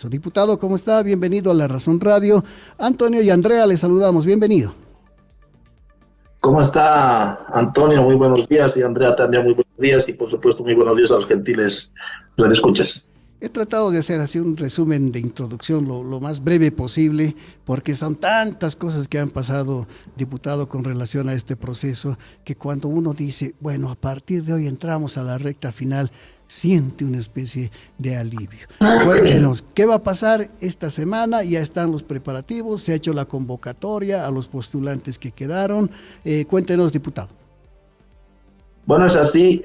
Diputado, ¿cómo está? Bienvenido a La Razón Radio. Antonio y Andrea, les saludamos. Bienvenido. ¿Cómo está Antonio? Muy buenos días y Andrea también muy buenos días y por supuesto muy buenos días a los gentiles radioescuchas. He tratado de hacer así un resumen de introducción lo más breve posible, porque son tantas cosas que han pasado, diputado, con relación a este proceso, que cuando uno dice, bueno, a partir de hoy entramos a la recta final, siente una especie de alivio. Cuéntenos, ¿qué va a pasar esta semana? Ya están los preparativos, se ha hecho la convocatoria a los postulantes que quedaron. Cuéntenos, diputado. Bueno, es así,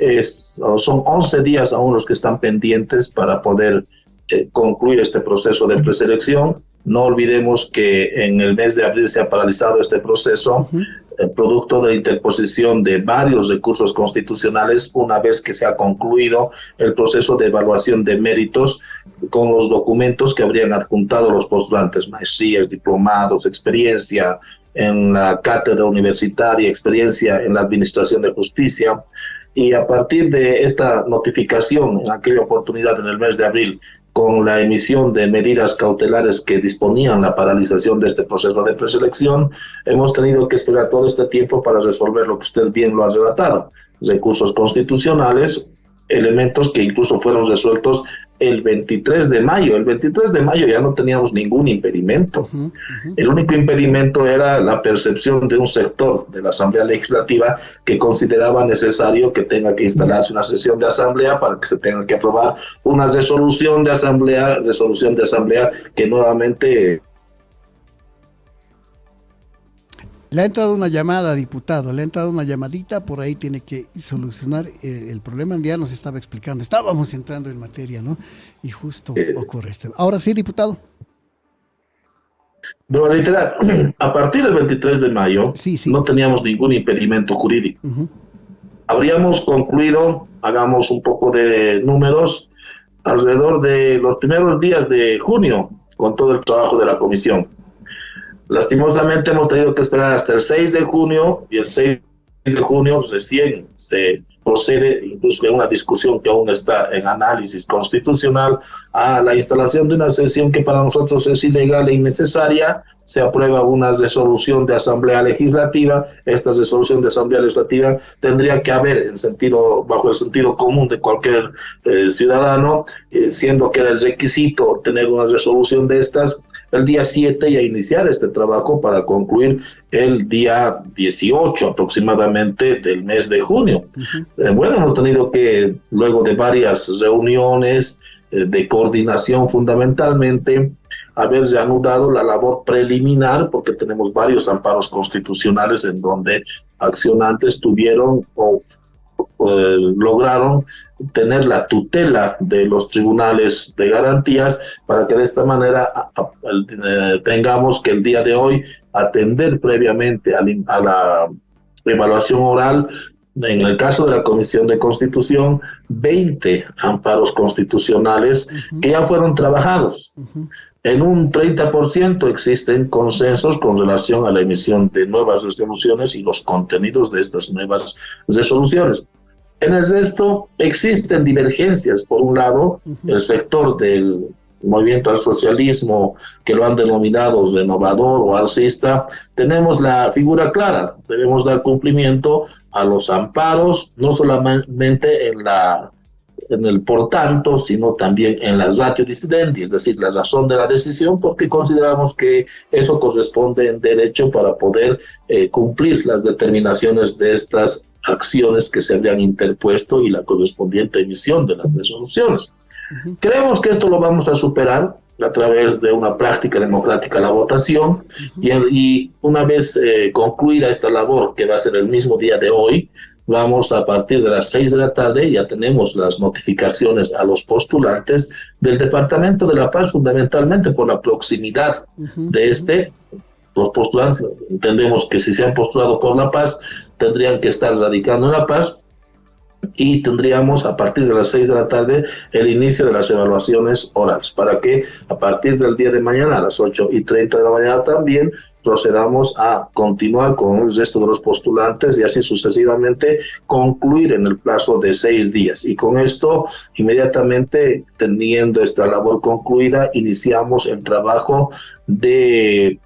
son 11 días aún los que están pendientes para poder concluir este proceso de preselección. No olvidemos que en el mes de abril se ha paralizado este proceso, producto de la interposición de varios recursos constitucionales, una vez que se ha concluido el proceso de evaluación de méritos con los documentos que habrían adjuntado los postulantes, maestrías, diplomados, experiencia en la cátedra universitaria, experiencia en la administración de justicia. Y a partir de esta notificación, en aquella oportunidad en el mes de abril, con la emisión de medidas cautelares que disponían la paralización de este proceso de preselección, hemos tenido que esperar todo este tiempo para resolver lo que usted bien lo ha relatado, recursos constitucionales, elementos que incluso fueron resueltos el 23 de mayo. El 23 de mayo ya no teníamos ningún impedimento. El único impedimento era la percepción de un sector de la Asamblea Legislativa que consideraba necesario que tenga que instalarse una sesión de asamblea para que se tenga que aprobar una resolución de asamblea que nuevamente... Le ha entrado una llamada, diputado, le ha entrado una llamadita, por ahí tiene que solucionar el problema. Ya nos estaba explicando, estábamos entrando en materia, ¿no? Y justo ocurre esto. Ahora sí, diputado. Pero literal, a partir del 23 de mayo no teníamos ningún impedimento jurídico. Habríamos concluido, hagamos un poco de números, alrededor de los primeros días de junio con todo el trabajo de la comisión. Lastimosamente hemos tenido que esperar hasta el 6 de junio y el 6 de junio recién se procede, incluso en una discusión que aún está en análisis constitucional, a la instalación de una sesión que para nosotros es ilegal e innecesaria. Se aprueba una resolución de Asamblea Legislativa. Esta resolución de Asamblea Legislativa tendría que haber bajo el sentido común de cualquier ciudadano, siendo que era el requisito tener una resolución de estas el día 7 y a iniciar este trabajo para concluir el día 18 aproximadamente del mes de junio. Bueno, hemos tenido que, luego de varias reuniones de coordinación fundamentalmente, haber reanudado la labor preliminar, porque tenemos varios amparos constitucionales en donde accionantes tuvieron o lograron tener la tutela de los tribunales de garantías para que de esta manera tengamos que el día de hoy atender previamente a la evaluación oral. En el caso de la Comisión de Constitución, 20 amparos constitucionales que ya fueron trabajados. En un 30% existen consensos con relación a la emisión de nuevas resoluciones y los contenidos de estas nuevas resoluciones. En el resto existen divergencias. Por un lado, el sector del movimiento al socialismo, que lo han denominado renovador o alcista, tenemos la figura clara. Debemos dar cumplimiento a los amparos, no solamente en el por tanto, sino también en la ratio decidendi, es decir, la razón de la decisión, porque consideramos que eso corresponde en derecho para poder cumplir las determinaciones de estas acciones que se habrían interpuesto y la correspondiente emisión de las resoluciones. Creemos que esto lo vamos a superar a través de una práctica democrática, la votación, y una vez concluida esta labor, que va a ser el mismo día de hoy, vamos a partir de las 6 de la tarde, ya tenemos las notificaciones a los postulantes del Departamento de La Paz, fundamentalmente por la proximidad de los postulantes. Entendemos que si se han postulado por La Paz, tendrían que estar radicando en La Paz. y tendríamos a partir de las 6 de la tarde el inicio de las evaluaciones orales, para que a partir del día de mañana a las 8:30 de la mañana también procedamos a continuar con el resto de los postulantes y así sucesivamente concluir en el plazo de 6 días. Y con esto, inmediatamente teniendo esta labor concluida, iniciamos el trabajo de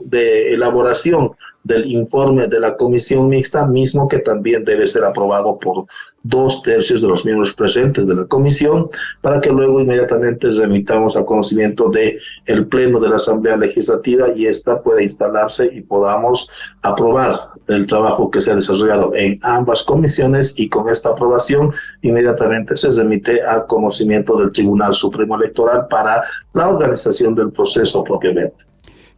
de elaboración del informe de la comisión mixta, mismo que también debe ser aprobado por 2/3 de los miembros presentes de la comisión, para que luego inmediatamente remitamos a conocimiento del Pleno de la Asamblea Legislativa y esta pueda instalarse y podamos aprobar el trabajo que se ha desarrollado en ambas comisiones, y con esta aprobación inmediatamente se remite a conocimiento del Tribunal Supremo Electoral para la organización del proceso propiamente.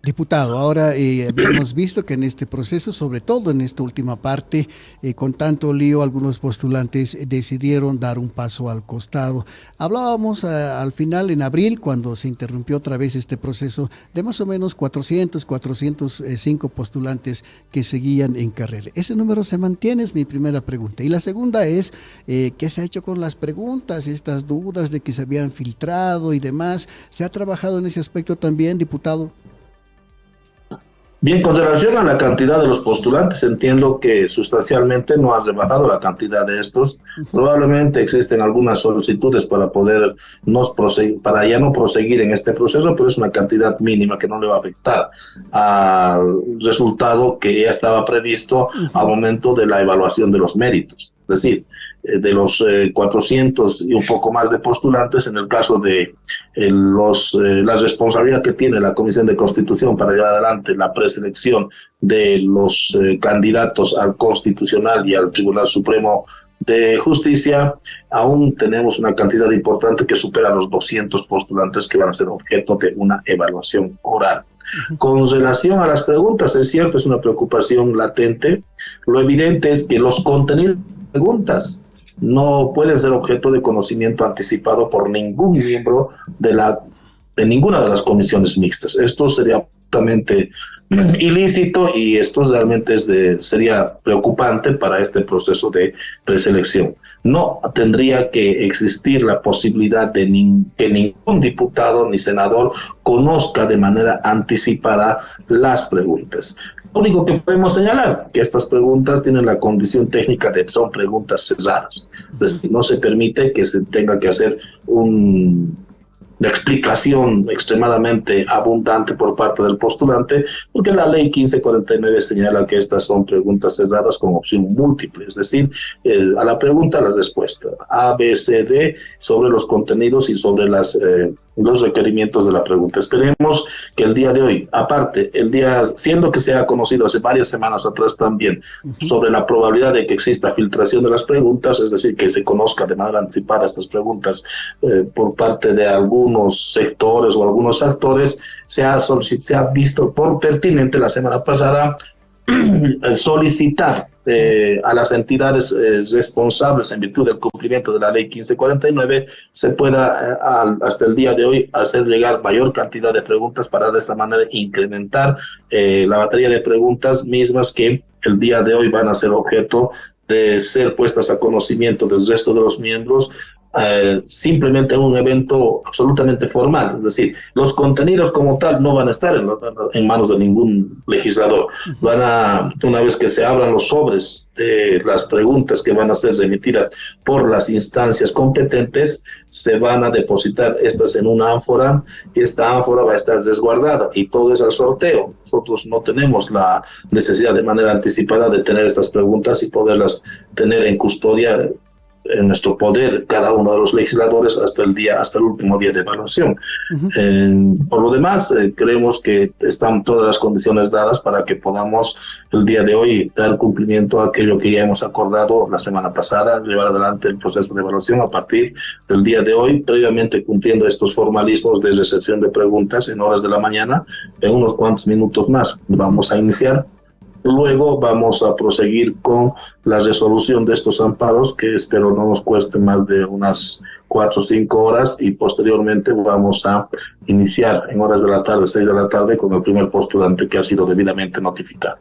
Diputado, ahora hemos visto que en este proceso, sobre todo en esta última parte, con tanto lío, algunos postulantes decidieron dar un paso al costado. Hablábamos al final, en abril, cuando se interrumpió otra vez este proceso, de más o menos 405 postulantes que seguían en carrera. ¿Ese número se mantiene? Es mi primera pregunta. Y la segunda es, ¿qué se ha hecho con las preguntas, estas dudas de que se habían filtrado y demás? ¿Se ha trabajado en ese aspecto también, diputado? Bien, con relación a la cantidad de los postulantes, entiendo que sustancialmente no ha rebajado la cantidad de estos. Probablemente existen algunas solicitudes para para ya no proseguir en este proceso, pero es una cantidad mínima que no le va a afectar al resultado que ya estaba previsto al momento de la evaluación de los méritos. Es decir, de los 400 y un poco más de postulantes, en el caso de la responsabilidad que tiene la Comisión de Constitución para llevar adelante la preselección de los candidatos al Constitucional y al Tribunal Supremo de Justicia, aún tenemos una cantidad importante que supera los 200 postulantes que van a ser objeto de una evaluación oral. Con relación a las preguntas, es cierto, es una preocupación latente. Lo evidente es que los contenidos de preguntas no pueden ser objeto de conocimiento anticipado por ningún miembro de ninguna de las comisiones mixtas. Esto sería absolutamente ilícito y esto realmente sería preocupante para este proceso de preselección. No tendría que existir la posibilidad de que ningún diputado ni senador conozca de manera anticipada las preguntas. Lo único que podemos señalar que estas preguntas tienen la condición técnica de son preguntas cerradas. Es decir, no se permite que se tenga que hacer una explicación extremadamente abundante por parte del postulante, porque la ley 1549 señala que estas son preguntas cerradas con opción múltiple, es decir, a la pregunta la respuesta, A, B, C, D, sobre los contenidos y sobre los requerimientos de la pregunta. Esperemos que el día de hoy, aparte, siendo que se ha conocido hace varias semanas atrás también sobre la probabilidad de que exista filtración de las preguntas, es decir, que se conozca de manera anticipada estas preguntas por parte de algunos sectores o algunos actores, se ha visto por pertinente la semana pasada solicitar a las entidades responsables en virtud del cumplimiento de la ley 1549 se pueda hasta el día de hoy hacer llegar mayor cantidad de preguntas para de esta manera incrementar la batería de preguntas mismas que el día de hoy van a ser objeto de ser puestas a conocimiento del resto de los miembros simplemente en un evento absolutamente formal, es decir, los contenidos como tal no van a estar en manos de ningún legislador. Una vez que se abran los sobres de las preguntas que van a ser remitidas por las instancias competentes, se van a depositar estas en una ánfora y esta ánfora va a estar resguardada y todo es al sorteo. Nosotros no tenemos la necesidad de manera anticipada de tener estas preguntas y poderlas tener en custodia en nuestro poder cada uno de los legisladores hasta el último día de evaluación. Por lo demás, creemos que están todas las condiciones dadas para que podamos el día de hoy dar cumplimiento a aquello que ya hemos acordado la semana pasada, llevar adelante el proceso de evaluación a partir del día de hoy, previamente cumpliendo estos formalismos de recepción de preguntas en horas de la mañana. En unos cuantos minutos más vamos a iniciar. Luego vamos a proseguir con la resolución de estos amparos, que espero no nos cueste más de unas 4 o 5 horas, y posteriormente vamos a iniciar en horas de la tarde, 6 de la tarde, con el primer postulante que ha sido debidamente notificado.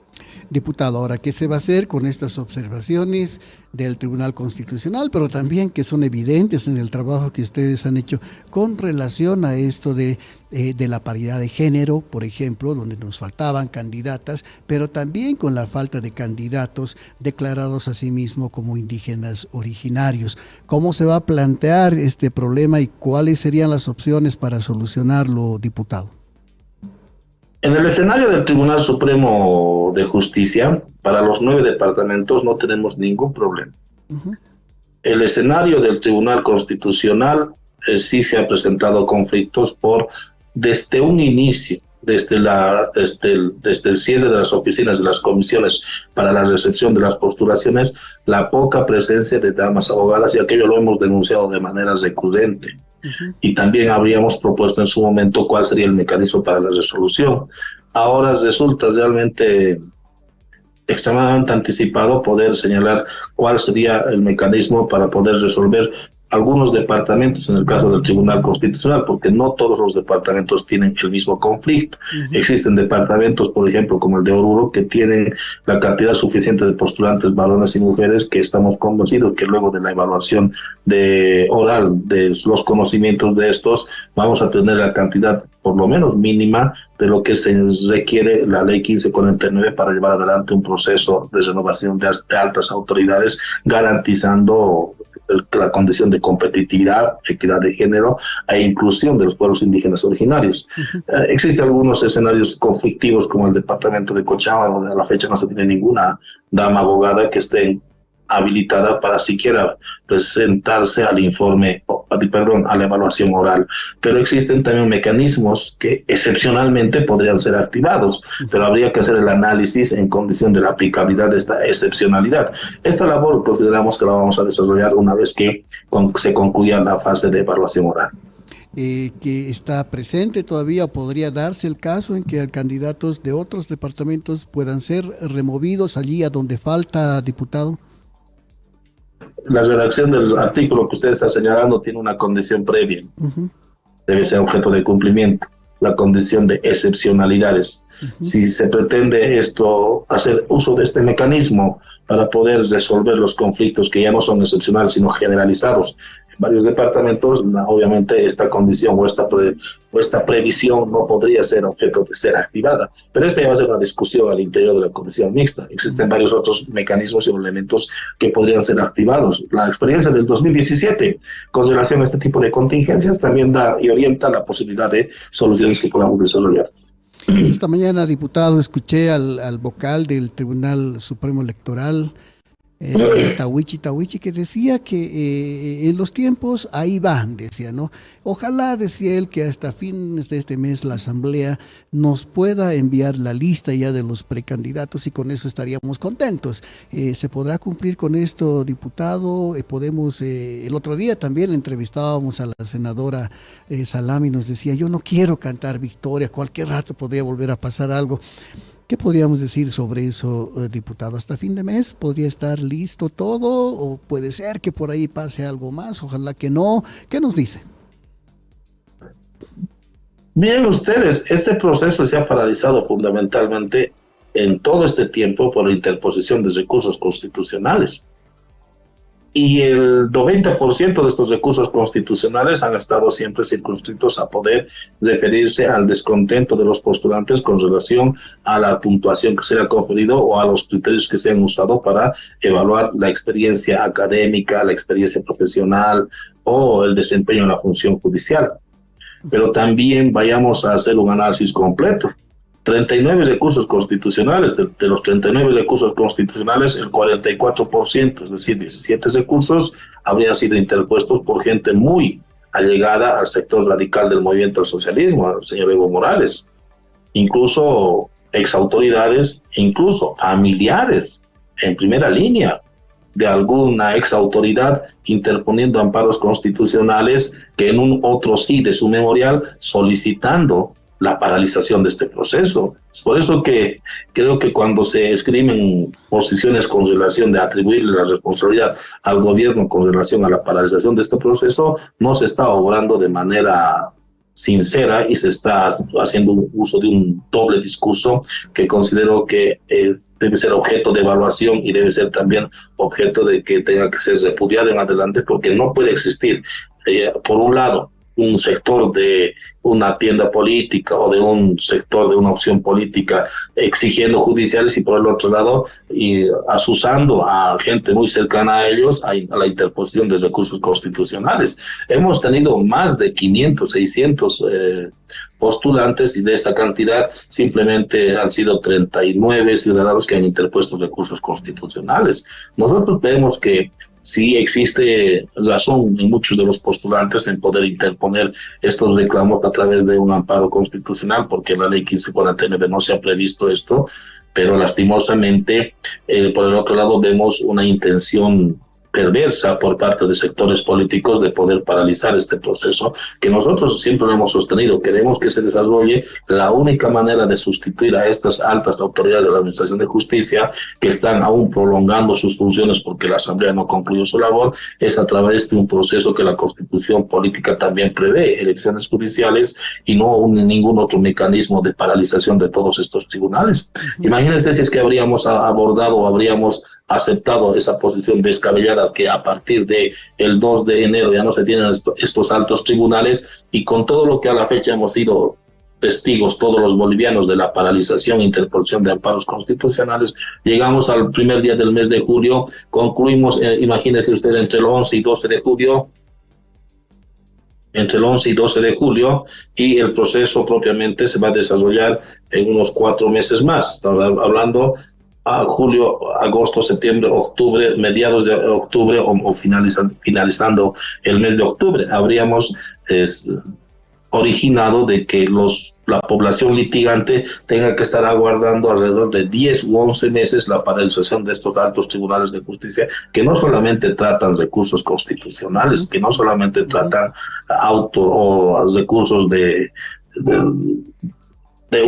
Diputado, ahora, ¿qué se va a hacer con estas observaciones del Tribunal Constitucional, pero también que son evidentes en el trabajo que ustedes han hecho con relación a esto de la paridad de género, por ejemplo, donde nos faltaban candidatas, pero también con la falta de candidatos declarados a sí mismos como indígenas originarios? ¿Cómo se va a plantear este problema y cuáles serían las opciones para solucionarlo, diputado? En el escenario del Tribunal Supremo de Justicia, para los 9 departamentos no tenemos ningún problema. Uh-huh. El escenario del Tribunal Constitucional sí se ha presentado conflictos desde un inicio, desde el cierre de las oficinas de las comisiones para la recepción de las postulaciones, la poca presencia de damas abogadas, y aquello lo hemos denunciado de manera recurrente. Uh-huh. Y también habríamos propuesto en su momento cuál sería el mecanismo para la resolución. Ahora resulta realmente extremadamente anticipado poder señalar cuál sería el mecanismo para poder resolver algunos departamentos, en el caso del Tribunal Constitucional, porque no todos los departamentos tienen el mismo conflicto. Uh-huh. Existen departamentos, por ejemplo, como el de Oruro, que tienen la cantidad suficiente de postulantes varones y mujeres, que estamos convencidos que luego de la evaluación oral de los conocimientos de estos, vamos a tener la cantidad por lo menos mínima de lo que se requiere la ley 1549 para llevar adelante un proceso de renovación de altas autoridades, garantizando la condición de competitividad, equidad de género e inclusión de los pueblos indígenas originarios. Uh-huh. Existen algunos escenarios conflictivos como el departamento de Cochabamba, donde a la fecha no se tiene ninguna dama abogada que esté habilitada para siquiera presentarse al informe, a la evaluación oral. Pero existen también mecanismos que excepcionalmente podrían ser activados, pero habría que hacer el análisis en condición de la aplicabilidad de esta excepcionalidad. Esta labor consideramos que la vamos a desarrollar una vez que se concluya la fase de evaluación oral. Que está presente todavía, podría darse el caso en que candidatos de otros departamentos puedan ser removidos allí a donde falta, diputado. La redacción del artículo que usted está señalando tiene una condición previa. Uh-huh. Debe ser objeto de cumplimiento, la condición de excepcionalidades. Uh-huh. Si se pretende hacer uso de este mecanismo para poder resolver los conflictos que ya no son excepcionales, sino generalizados en varios departamentos, obviamente esta condición o esta previsión no podría ser objeto de ser activada. Pero esta ya va a ser una discusión al interior de la comisión mixta. Existen varios otros mecanismos y elementos que podrían ser activados. La experiencia del 2017 con relación a este tipo de contingencias también da y orienta la posibilidad de soluciones que podamos desarrollar. Esta mañana, diputado, escuché al vocal del Tribunal Supremo Electoral, Tawichi, que decía que en los tiempos ahí van, decía, ¿no? Ojalá, decía él, que hasta fines de este mes la Asamblea nos pueda enviar la lista ya de los precandidatos y con eso estaríamos contentos. ¿Se podrá cumplir con esto, diputado? El otro día también entrevistábamos a la senadora Salami, nos decía, yo no quiero cantar victoria, cualquier rato podría volver a pasar algo. ¿Qué podríamos decir sobre eso, diputado? ¿Hasta fin de mes podría estar listo todo o puede ser que por ahí pase algo más? Ojalá que no. ¿Qué nos dice? Bien, ustedes, este proceso se ha paralizado fundamentalmente en todo este tiempo por la interposición de recursos constitucionales. Y el 90% de estos recursos constitucionales han estado siempre circunscritos a poder referirse al descontento de los postulantes con relación a la puntuación que se le ha conferido o a los criterios que se han usado para evaluar la experiencia académica, la experiencia profesional o el desempeño en la función judicial. Pero también vayamos a hacer un análisis completo. 39 recursos constitucionales, de los 39 recursos constitucionales, el 44%, es decir, 17 recursos, habrían sido interpuestos por gente muy allegada al sector radical del movimiento al socialismo, al señor Evo Morales, incluso exautoridades, incluso familiares en primera línea de alguna exautoridad interponiendo amparos constitucionales que en un otro sí de su memorial solicitando la paralización de este proceso. Es por eso que creo que cuando se escriben posiciones con relación de atribuirle la responsabilidad al gobierno con relación a la paralización de este proceso, no se está obrando de manera sincera y se está haciendo uso de un doble discurso que considero que debe ser objeto de evaluación y debe ser también objeto de que tenga que ser repudiado en adelante, porque no puede existir, por un lado, un sector de una tienda política o de un sector de una opción política exigiendo judiciales, y por el otro lado y asusando a gente muy cercana a ellos a la interposición de recursos constitucionales. Hemos tenido más de 500, 600 postulantes, y de esa cantidad simplemente han sido 39 ciudadanos que han interpuesto recursos constitucionales. Nosotros vemos que sí existe razón en muchos de los postulantes en poder interponer estos reclamos a través de un amparo constitucional, porque la ley 1549 no se ha previsto esto, pero lastimosamente, por el otro lado, vemos una intención perversa por parte de sectores políticos de poder paralizar este proceso, que nosotros siempre lo hemos sostenido. Queremos que se desarrolle. La única manera de sustituir a estas altas autoridades de la Administración de Justicia, que están aún prolongando sus funciones porque la Asamblea no concluyó su labor, es a través de un proceso que la Constitución política también prevé, elecciones judiciales, y no ningún otro mecanismo de paralización de todos estos tribunales. Imagínense si es que habríamos abordado o habríamos aceptado esa posición descabellada, que a partir de el 2 de enero ya no se tienen estos altos tribunales, y con todo lo que a la fecha hemos sido testigos todos los bolivianos de la paralización e interposición de amparos constitucionales, llegamos al primer día del mes de julio, concluimos, imagínese usted, entre el 11 y 12 de julio, y el proceso propiamente se va a desarrollar en unos 4 meses más. Estamos hablando a julio, agosto, septiembre, octubre, mediados de octubre o finalizando el mes de octubre. Habríamos originado de que la población litigante tenga que estar aguardando alrededor de 10 u 11 meses la paralización de estos altos tribunales de justicia, que no solamente tratan recursos constitucionales, que no solamente tratan o recursos de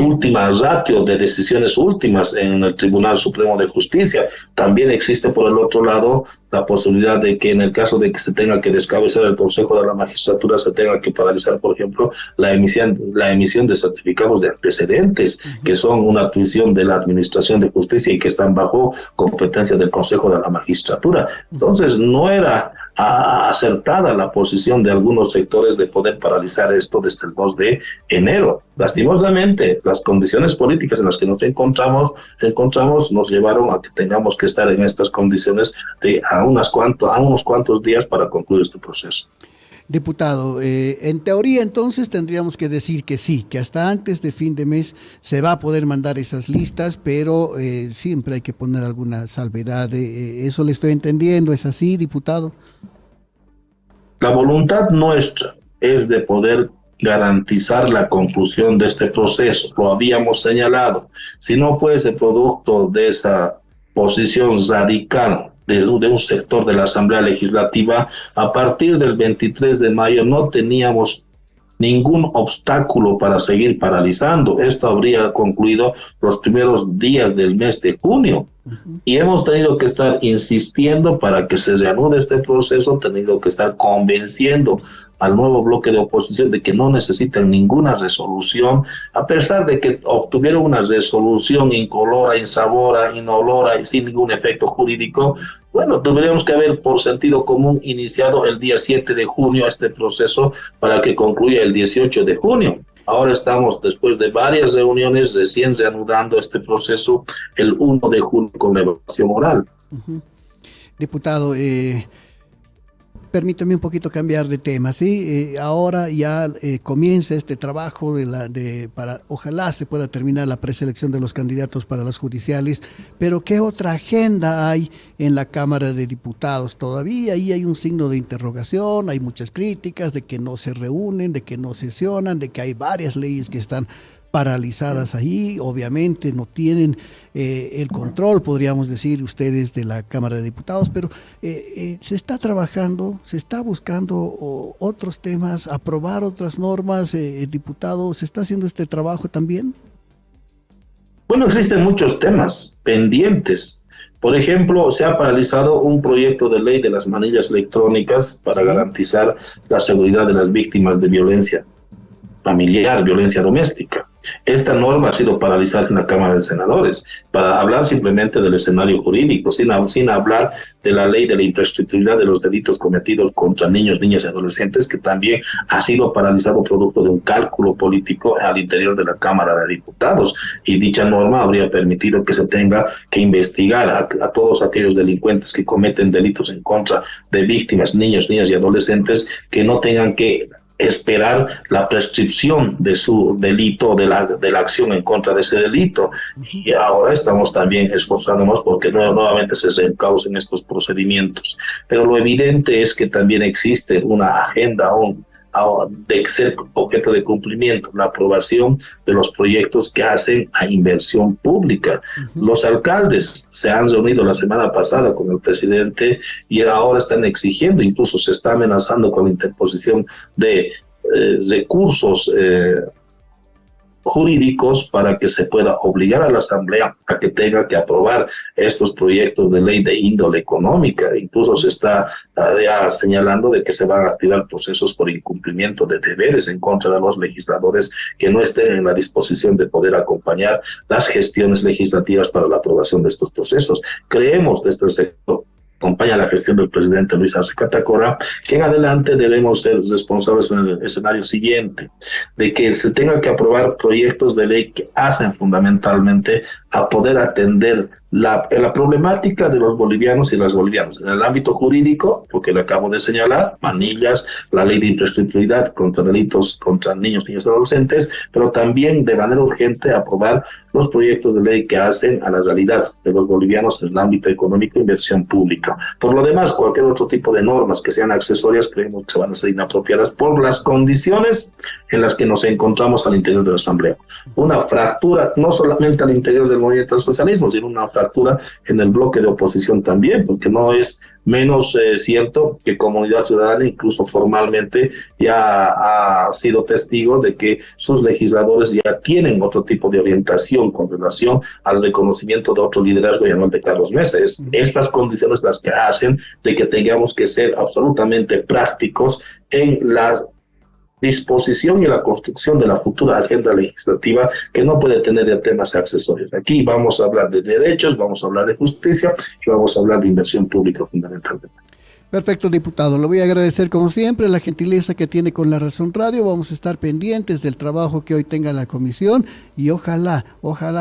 última ratio, de decisiones últimas en el Tribunal Supremo de Justicia. También existe, por el otro lado, la posibilidad de que en el caso de que se tenga que descabezar el Consejo de la Magistratura, se tenga que paralizar, por ejemplo, la emisión de certificados de antecedentes, que son una atribución de la Administración de Justicia y que están bajo competencia del Consejo de la Magistratura. Entonces, no era acertada la posición de algunos sectores de poder paralizar esto desde el 2 de enero. Lastimosamente, las condiciones políticas en las que nos encontramos nos llevaron a que tengamos que estar en estas condiciones de a unos cuantos días para concluir este proceso. Diputado, en teoría entonces tendríamos que decir que sí, que hasta antes de fin de mes se va a poder mandar esas listas, pero siempre hay que poner alguna salvedad. ¿Eso le estoy entendiendo? ¿Es así, diputado? La voluntad nuestra es de poder garantizar la conclusión de este proceso. Lo habíamos señalado. Si no fuese producto de esa posición radical de un sector de la Asamblea Legislativa, a partir del 23 de mayo no teníamos ningún obstáculo para seguir paralizando. Esto habría concluido los primeros días del mes de junio. Y hemos tenido que estar insistiendo para que se reanude este proceso, tenido que estar convenciendo al nuevo bloque de oposición de que no necesitan ninguna resolución, a pesar de que obtuvieron una resolución incolora, insabora, inolora y sin ningún efecto jurídico. Bueno, tendríamos que haber, por sentido común, iniciado el día 7 de junio este proceso para que concluya el 18 de junio. Ahora estamos, después de varias reuniones, recién reanudando este proceso el 1 de junio con la evaluación oral. Diputado, permítame un poquito cambiar de tema, ¿sí? Ahora ya comienza este trabajo para ojalá se pueda terminar la preselección de los candidatos para las judiciales, pero ¿qué otra agenda hay en la Cámara de Diputados? Todavía ahí hay un signo de interrogación, hay muchas críticas de que no se reúnen, de que no sesionan, de que hay varias leyes que están paralizadas ahí. Obviamente no tienen el control, podríamos decir, ustedes de la Cámara de Diputados, pero se está trabajando, se está buscando otros temas, aprobar otras normas, diputado, ¿se está haciendo este trabajo también? Bueno, existen muchos temas pendientes. Por ejemplo, se ha paralizado un proyecto de ley de las manillas electrónicas para garantizar la seguridad de las víctimas de violencia. familiar, violencia doméstica. Esta norma ha sido paralizada en la Cámara de Senadores para hablar simplemente del escenario jurídico, sin hablar de la ley de la imprescriptibilidad de los delitos cometidos contra niños, niñas y adolescentes, que también ha sido paralizado producto de un cálculo político al interior de la Cámara de Diputados. Y dicha norma habría permitido que se tenga que investigar a todos aquellos delincuentes que cometen delitos en contra de víctimas, niños, niñas y adolescentes, que no tengan que esperar la prescripción de su delito, de la acción en contra de ese delito. Y ahora estamos también esforzándonos porque nuevamente se reencaucen estos procedimientos. Pero lo evidente es que también existe una agenda aún de ser objeto de cumplimiento, la aprobación de los proyectos que hacen a inversión pública. Los alcaldes se han reunido la semana pasada con el presidente y ahora están exigiendo, incluso se está amenazando con la interposición de recursos jurídicos para que se pueda obligar a la Asamblea a que tenga que aprobar estos proyectos de ley de índole económica. Incluso se está ya señalando de que se van a activar procesos por incumplimiento de deberes en contra de los legisladores que no estén en la disposición de poder acompañar las gestiones legislativas para la aprobación de estos procesos. Creemos desde el sector acompaña la gestión del presidente Luis Arce Catacora, que en adelante debemos ser responsables en el escenario siguiente, de que se tengan que aprobar proyectos de ley que hacen fundamentalmente a poder atender la problemática de los bolivianos y las bolivianas. En el ámbito jurídico, porque le acabo de señalar, manillas, la ley de imprescriptibilidad contra delitos contra niños, niñas y adolescentes, pero también de manera urgente aprobar los proyectos de ley que hacen a la realidad de los bolivianos en el ámbito económico e inversión pública. Por lo demás, cualquier otro tipo de normas que sean accesorias creemos que van a ser inapropiadas por las condiciones en las que nos encontramos al interior de la Asamblea. Una fractura no solamente al interior del movimiento del socialismo, sino una fractura en el bloque de oposición también, porque no es menos cierto que Comunidad Ciudadana incluso formalmente ya ha sido testigo de que sus legisladores ya tienen otro tipo de orientación con relación al reconocimiento de otro liderazgo llamado de Carlos Mesa. Es estas condiciones las que hacen de que tengamos que ser absolutamente prácticos en la disposición y la construcción de la futura agenda legislativa, que no puede tener ya temas accesorios. Aquí vamos a hablar de derechos, vamos a hablar de justicia y vamos a hablar de inversión pública fundamentalmente. Perfecto, diputado. Le voy a agradecer como siempre la gentileza que tiene con La Razón Radio. Vamos a estar pendientes del trabajo que hoy tenga la comisión y ojalá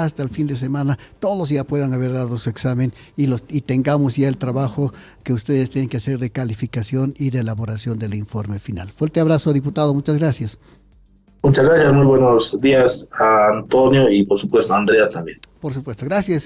hasta el fin de semana todos ya puedan haber dado su examen y tengamos ya el trabajo que ustedes tienen que hacer de calificación y de elaboración del informe final. Fuerte abrazo, diputado. Muchas gracias. Muchas gracias. Muy buenos días a Antonio y por supuesto a Andrea también. Por supuesto. Gracias.